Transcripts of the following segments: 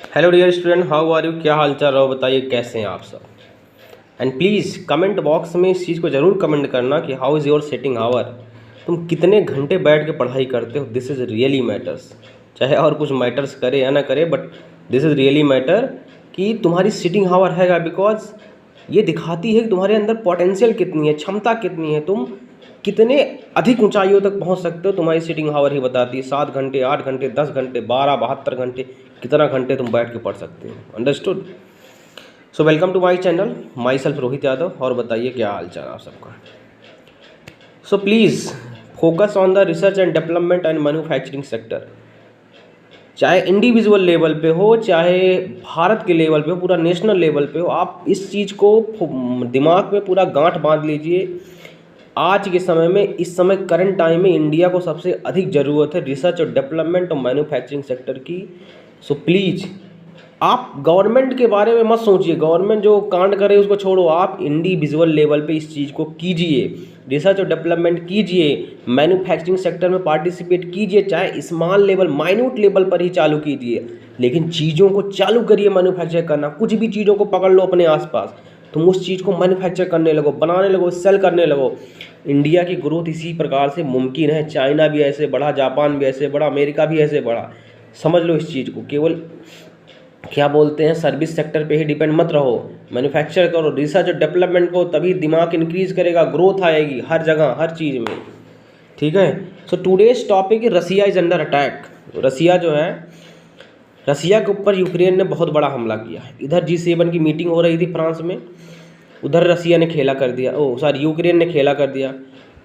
Hello dear student, how are you? क्या हाल चाल रहो, बताइए कैसे हैं आप सब। एंड प्लीज़ कमेंट बॉक्स में इस चीज़ को ज़रूर कमेंट करना कि how is your sitting hour. तुम कितने घंटे बैठ के पढ़ाई करते हो, दिस इज़ रियली मैटर्स। चाहे और कुछ मैटर्स करे या ना करे, but this is really matter कि तुम्हारी सिटिंग आवर हैगा, बिकॉज ये दिखाती है कि तुम्हारे अंदर पोटेंशियल कितनी है, क्षमता कितनी है, तुम कितने अधिक ऊंचाइयों तक पहुंच सकते हो। तुम्हारी सिटिंग आवर ही बताती है। 7 घंटे, 8 घंटे, 10 घंटे, 12, 72 घंटे, कितना घंटे तुम बैठ के पढ़ सकते हो। Understood? So welcome to my channel, myself Rohit Yadav. और बताइए क्या हाल चाल आप सबका। सो please focus on the research and development and manufacturing sector. चाहे इंडिविजुअल लेवल पे हो, चाहे भारत के लेवल पे हो, पूरा नेशनल लेवल पे हो, आप इस चीज़ को दिमाग में पूरा गांठ बांध लीजिए। आज के समय में, इस समय करंट टाइम में इंडिया को सबसे अधिक ज़रूरत है रिसर्च और डेवलपमेंट और मैन्युफैक्चरिंग सेक्टर की। सो प्लीज़ आप गवर्नमेंट के बारे में मत सोचिए, गवर्नमेंट जो कांड करे उसको छोड़ो, आप इंडिविजुअल लेवल पे इस चीज़ को कीजिए, रिसर्च और डेवलपमेंट कीजिए, मैन्युफैक्चरिंग सेक्टर में पार्टिसिपेट कीजिए, चाहे स्मॉल लेवल, माइन्यूट लेवल पर ही चालू कीजिए, लेकिन चीज़ों को चालू करिए मैन्युफैक्चर करना। कुछ भी चीज़ों को पकड़ लो अपने आसपास, तुम उस चीज़ को मैन्युफैक्चर करने लगो, बनाने लगो, सेल करने लगो। इंडिया की ग्रोथ इसी प्रकार से मुमकिन है। चाइना भी ऐसे बढ़ा, जापान भी ऐसे बढ़ा, अमेरिका भी ऐसे बढ़ा। समझ लो इस चीज़ को। केवल क्या बोलते हैं, सर्विस सेक्टर पे ही डिपेंड मत रहो, मैन्युफैक्चर करो, रिसर्च और डेवलपमेंट को, तभी दिमाग इंक्रीज करेगा, ग्रोथ आएगी हर जगह, हर चीज़ में। ठीक है। So today's topic Russia is under attack. Russia जो है, रसिया के ऊपर यूक्रेन ने बहुत बड़ा हमला किया है। इधर G7 की मीटिंग हो रही थी फ्रांस में, उधर रसिया ने खेला कर दिया, यूक्रेन ने खेला कर दिया।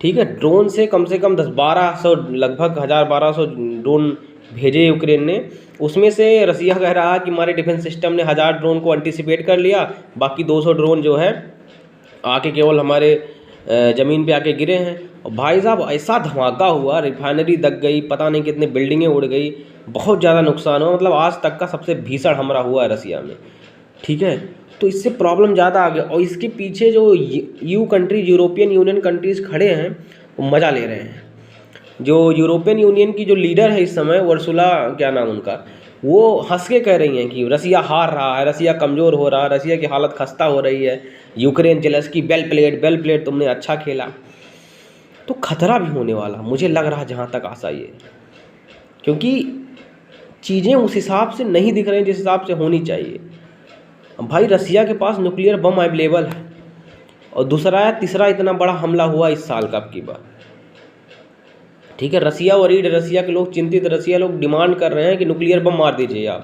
ठीक है। ड्रोन से कम 1200, लगभग 1000-1200 ड्रोन भेजे यूक्रेन ने। उसमें से रसिया कह रहा है कि हमारे डिफेंस सिस्टम ने 1000 ड्रोन को एंटिसिपेट कर लिया, बाकी 200 ड्रोन जो है आके केवल हमारे ज़मीन पे आके गिरे हैं। और भाई साहब ऐसा धमाका हुआ, रिफाइनरी दग गई, पता नहीं कितनी बिल्डिंगें उड़ गई, बहुत ज़्यादा नुकसान हुआ। मतलब आज तक का सबसे भीषण हमला हुआ है रसिया में। ठीक है। तो इससे प्रॉब्लम ज़्यादा आ गया, और इसके पीछे जो कंट्रीज, यूरोपियन यूनियन कंट्रीज़ खड़े हैं, वो मज़ा ले रहे हैं। जो यूरोपियन यूनियन की जो लीडर है इस समय, उर्सुला, क्या नाम उनका, वो हंस के कह रही हैं कि रसिया हार रहा है, रसिया कमज़ोर हो रहा है, रसिया की हालत खस्ता हो रही है, यूक्रेन जेलस की, वेल प्लेड, तुमने अच्छा खेला। तो खतरा भी होने वाला मुझे लग रहा है, जहाँ तक आशा ये, क्योंकि चीज़ें उस हिसाब से नहीं दिख रही जिस हिसाब से होनी चाहिए। भाई रसिया के पास न्यूक्लियर बम अवेलेबल है, और दूसरा या तीसरा इतना बड़ा हमला हुआ इस साल का अब की बार। ठीक है। रसिया वरीड, रसिया के लोग चिंतित, रसिया लोग डिमांड कर रहे हैं कि न्यूक्लियर बम मार दीजिए आप।